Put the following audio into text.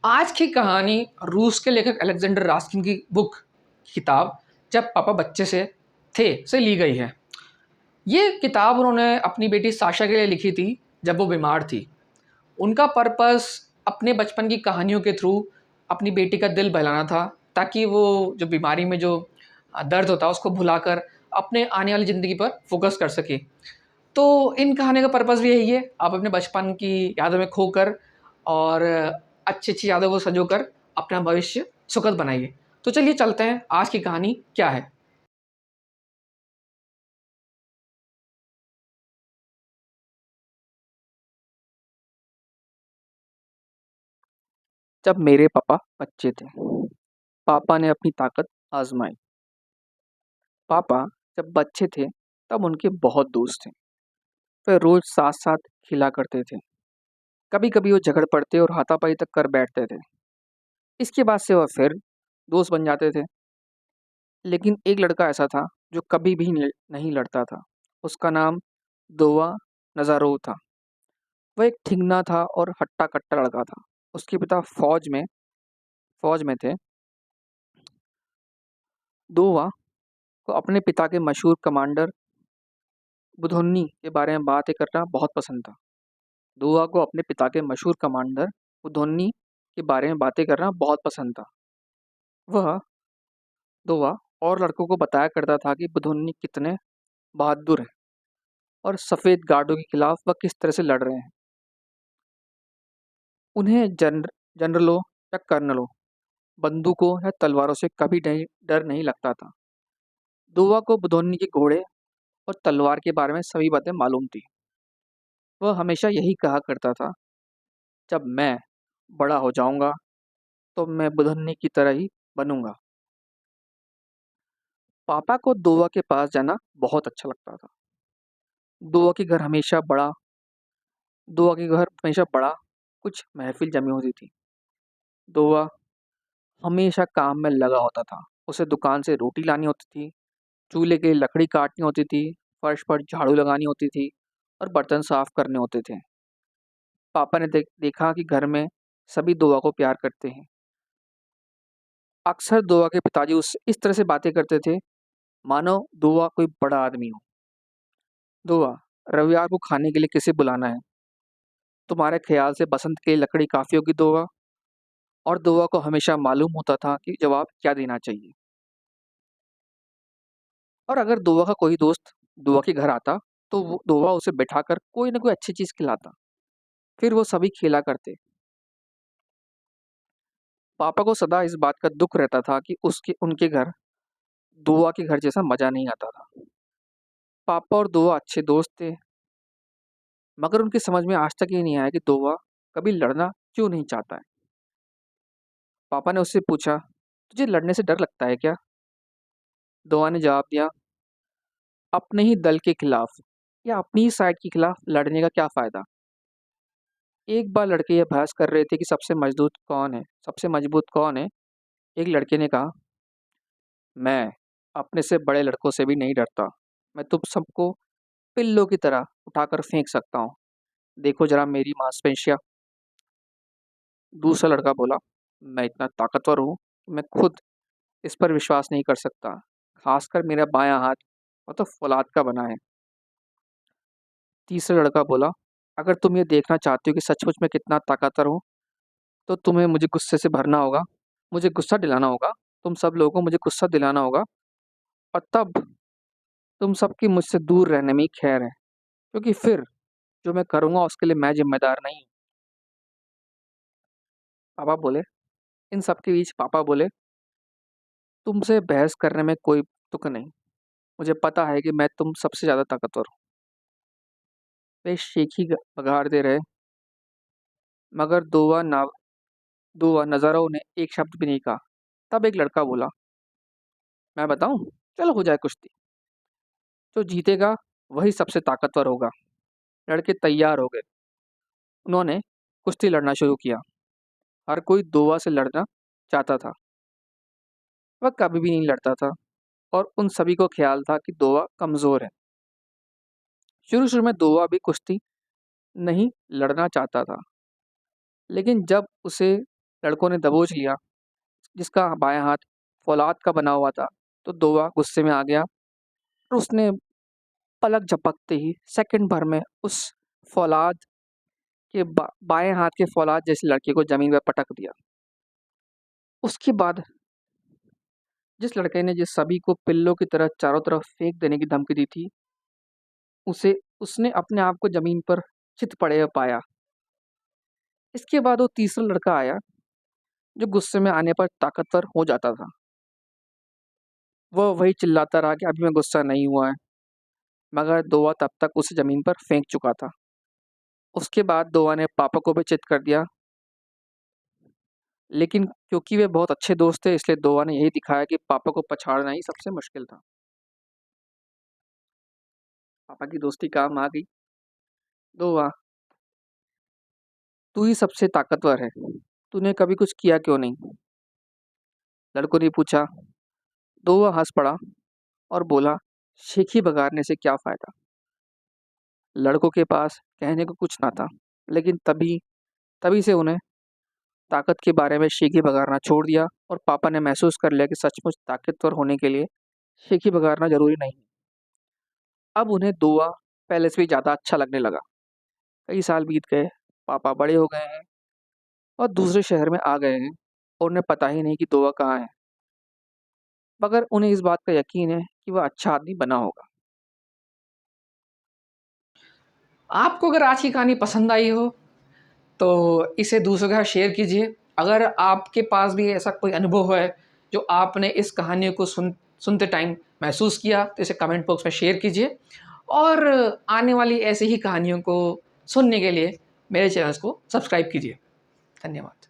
आज की कहानी रूस के लेखक अलेक्जेंडर रास्किन की बुक किताब जब पापा बच्चे से ली गई है। ये किताब उन्होंने अपनी बेटी साशा के लिए लिखी थी जब वो बीमार थी। उनका पर्पस अपने बचपन की कहानियों के थ्रू अपनी बेटी का दिल बहलाना था, ताकि वो जो बीमारी में जो दर्द होता है उसको भुलाकर अपने आने वाली ज़िंदगी पर फोकस कर सके। तो इन कहानियों का पर्पस भी यही है, आप अपने बचपन की यादों में खोकर और अच्छी-अच्छी यादों को सँजोकर अपना भविष्य सुखद बनाइए। तो चलिए चलते हैं, आज की कहानी क्या है? जब मेरे पापा बच्चे थे, पापा ने अपनी ताकत आजमाई। पापा जब बच्चे थे तब उनके बहुत दोस्त थे। वे रोज साथ साथ खेला करते थे। कभी कभी वो झगड़ पड़ते और हाथापाई तक कर बैठते थे। इसके बाद से वह फिर दोस्त बन जाते थे। लेकिन एक लड़का ऐसा था जो कभी भी नहीं लड़ता था। उसका नाम दोवा नजारोव था। वह एक ठिंगना था और हट्टा कट्टा लड़का था। उसके पिता फौज में थे। दोवा को अपने पिता के मशहूर कमांडर बुधोन्नी के बारे में बातें करना बहुत पसंद था। दोवा को अपने पिता के मशहूर कमांडर बुधोन्नी के बारे में बातें करना बहुत पसंद था। वह दोवा और लड़कों को बताया करता था कि बुधोन्नी कितने बहादुर हैं और सफ़ेद गार्डों के खिलाफ वह किस तरह से लड़ रहे हैं। उन्हें जनरलों या कर्नलों, बंदूकों या तलवारों से कभी नहीं डर नहीं लगता था। दोवा को बुधोन्नी के घोड़े और तलवार के बारे में सभी बातें मालूम थी। वह हमेशा यही कहा करता था, जब मैं बड़ा हो जाऊंगा तो मैं बुधोन्नी की तरह ही बनूंगा। पापा को दोवा के पास जाना बहुत अच्छा लगता था। दोवा के घर हमेशा बड़ा दोवा के घर हमेशा बड़ा कुछ महफिल जमी होती थी। दोवा हमेशा काम में लगा होता था। उसे दुकान से रोटी लानी होती थी, चूल्हे के लिए लकड़ी काटनी होती थी, फर्श पर झाड़ू लगानी होती थी और बर्तन साफ करने होते थे। पापा ने देखा कि घर में सभी दोवा को प्यार करते हैं। अक्सर दोवा के पिताजी उससे इस तरह से बातें करते थे, मानो दोवा कोई बड़ा आदमी हो। दोवा, रविवार को खाने के लिए किसे बुलाना है? तुम्हारे ख्याल से बसंत के लिए लकड़ी काफी होगी दोवा? और दोवा को हमेशा मालूम होता था कि जवाब क्या देना चाहिए। और अगर दोवा का कोई दोस्त दोवा के घर आता तो वो दोवा उसे बैठाकर कोई ना कोई अच्छी चीज खिलाता। फिर वो सभी खेला करते। पापा को सदा इस बात का दुख रहता था कि उसके उनके घर दोवा के घर जैसा मजा नहीं आता था। पापा और दोवा अच्छे दोस्त थे, मगर उनकी समझ में आज तक ये नहीं आया कि दोवा कभी लड़ना क्यों नहीं चाहता है। पापा ने उससे पूछा, तुझे लड़ने से डर लगता है क्या? दोवा ने जवाब दिया, अपने ही दल के खिलाफ या अपनी ही साइड के खिलाफ लड़ने का क्या फायदा। एक बार लड़के ये बहस कर रहे थे कि सबसे मजबूत कौन है। एक लड़के ने कहा, मैं अपने से बड़े लड़कों से भी नहीं डरता। मैं तुम सबको पिल्लों की तरह उठाकर फेंक सकता हूँ। देखो जरा मेरी मांसपेशियाँ। दूसरा लड़का बोला, मैं इतना ताकतवर हूँ कि मैं खुद इस पर विश्वास नहीं कर सकता। खासकर मेरा बायां हाथ, वो तो फौलाद का बना है। तीसरा लड़का बोला, अगर तुम ये देखना चाहते हो कि सचमुच में कितना ताकतवर हूँ तो तुम्हें मुझे गुस्से से भरना होगा। मुझे गुस्सा दिलाना होगा। तुम सब लोगों को मुझे गुस्सा दिलाना होगा, और तब तुम सबकी मुझसे दूर रहने में ही खैर है, क्योंकि फिर जो मैं करूँगा उसके लिए मैं जिम्मेदार नहीं हूँ। पापा बोले इन सब के बीच पापा बोले, तुमसे बहस करने में कोई तुक नहीं। मुझे पता है कि मैं तुम सबसे ज़्यादा ताकतवर हूँ। वे शेखी बघार दे रहे, मगर दोवा नज़ारों ने एक शब्द भी नहीं कहा। तब एक लड़का बोला, मैं बताऊं, चलो हो जाए कुश्ती। जो जीतेगा वही सबसे ताकतवर होगा। लड़के तैयार हो गए। उन्होंने कुश्ती लड़ना शुरू किया। हर कोई दोवा से लड़ना चाहता था। वह कभी भी नहीं लड़ता था और उन सभी को ख्याल था कि दोवा कमज़ोर है। शुरू शुरू में दोवा भी कुश्ती नहीं लड़ना चाहता था, लेकिन जब उसे लड़कों ने दबोच लिया, जिसका बायाँ हाथ फ़ौलाद का बना हुआ था। तो दोवा गुस्से में आ गया और उसने पलक झपकते ही सेकंड भर में उस फ़ौलाद के बाएँ हाथ के फ़ौलाद जैसे लड़के को ज़मीन पर पटक दिया। उसके बाद जिस लड़के ने जिस सभी को पिल्लों की तरह चारों तरफ फेंक देने की धमकी दी थी, उसने अपने आप को ज़मीन पर चित पड़े पाया। इसके बाद वो तीसरा लड़का आया, जो गुस्से में आने पर ताकतवर हो जाता था। वह वही चिल्लाता रहा कि अभी मैं गुस्सा नहीं हुआ है, मगर दोवा तब तक उसे ज़मीन पर फेंक चुका था। उसके बाद दोवा ने पापा को भी चित कर दिया, लेकिन क्योंकि वे बहुत अच्छे दोस्त थे, इसलिए दोवा ने यही दिखाया कि पापा को पछाड़ना ही सबसे मुश्किल था। पापा की दोस्ती काम आ गई। दोवा, तू ही सबसे ताकतवर है, तूने कभी कुछ किया क्यों नहीं? लड़कों ने पूछा। दोवा हंस पड़ा और बोला, शेखी बगाड़ने से क्या फ़ायदा? लड़कों के पास कहने को कुछ ना था, लेकिन तभी तभी से उन्हें ताकत के बारे में शेखी बगाड़ना छोड़ दिया और पापा ने महसूस कर लिया कि सचमुच ताकतवर होने के लिए शेखी बगाड़ना ज़रूरी नहीं। अब उन्हें दोवा पहले से भी ज़्यादा अच्छा लगने लगा। कई साल बीत गए, पापा बड़े हो गए हैं और दूसरे शहर में आ गए हैं और उन्हें पता ही नहीं कि दोवा कहाँ है, मगर उन्हें इस बात का यकीन है कि वह अच्छा आदमी बना होगा। आपको अगर आज की कहानी पसंद आई हो तो इसे दूसरों के साथ शेयर कीजिए। अगर आपके पास भी ऐसा कोई अनुभव है जो आपने इस कहानी को सुनते टाइम महसूस किया, तो इसे कमेंट बॉक्स में शेयर कीजिए। और आने वाली ऐसी ही कहानियों को सुनने के लिए मेरे चैनल को सब्सक्राइब कीजिए। धन्यवाद।